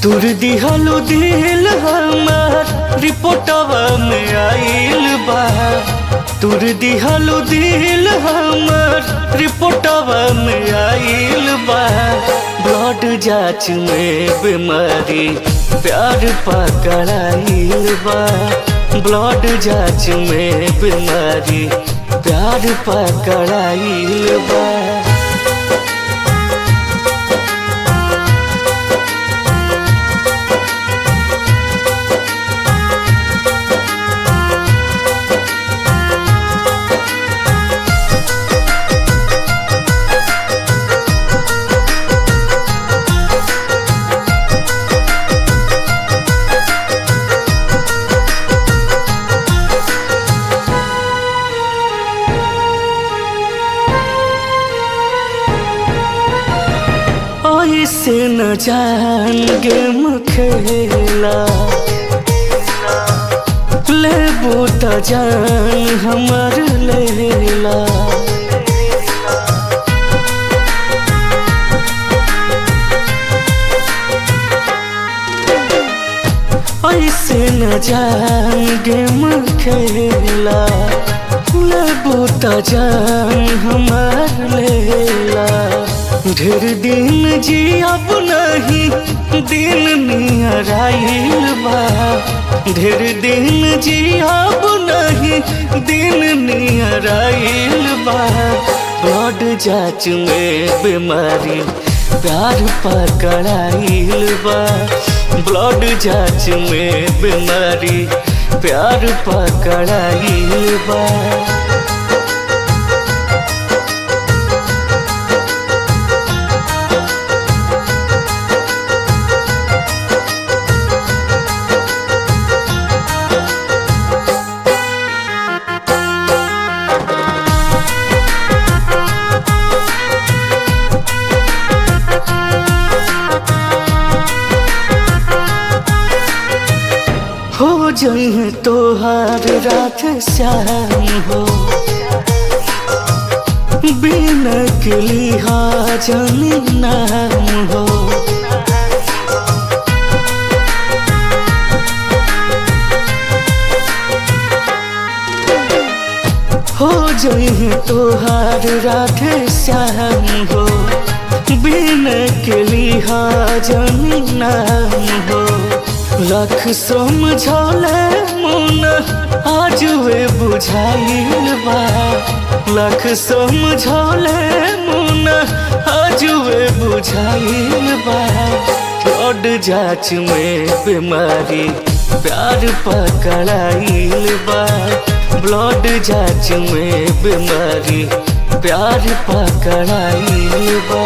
तुर दिहलु दिल हमार रिपोर्टवा में आइल बा। तुर दिहलु दिल हमार रिपोर्टवा में आइल बा। ब्लड जांच में बीमारी प्यार पकड़ाइल बा। ब्लड जांच में बीमारी प्यार पकड़ाइल बा। ऐसे न जान गेम खेला, लेबू त जान हमर लेला। ऐसे न जान गेम खेला, लेबू त जान हमर लेला। ढेर दिन जियब नहीं दिन नियर आइल बा। ढेर दिन जियब नहीं दिन नियर आइल बा। ब्लड जांच में बीमारी प्यार पकड़ाइल बा। ब्लड जांच में बीमारी प्यार पकड़ाइल बा। हो जाए तोहार रात श्याम हो, बिना के लिहाजन नाम हो। हो जाए तोहार रात श्याम हो, बिना के लिहाजन नाम हो। लख समझौले मुन आज वे बुझाइल बा। लख समझौले मुन आज वे बुझाइल बा। ब्लड जांच में बीमारी प्यार पकड़ाइल बा। ब्लड जांच में बीमारी प्यार पकड़ाइल बा।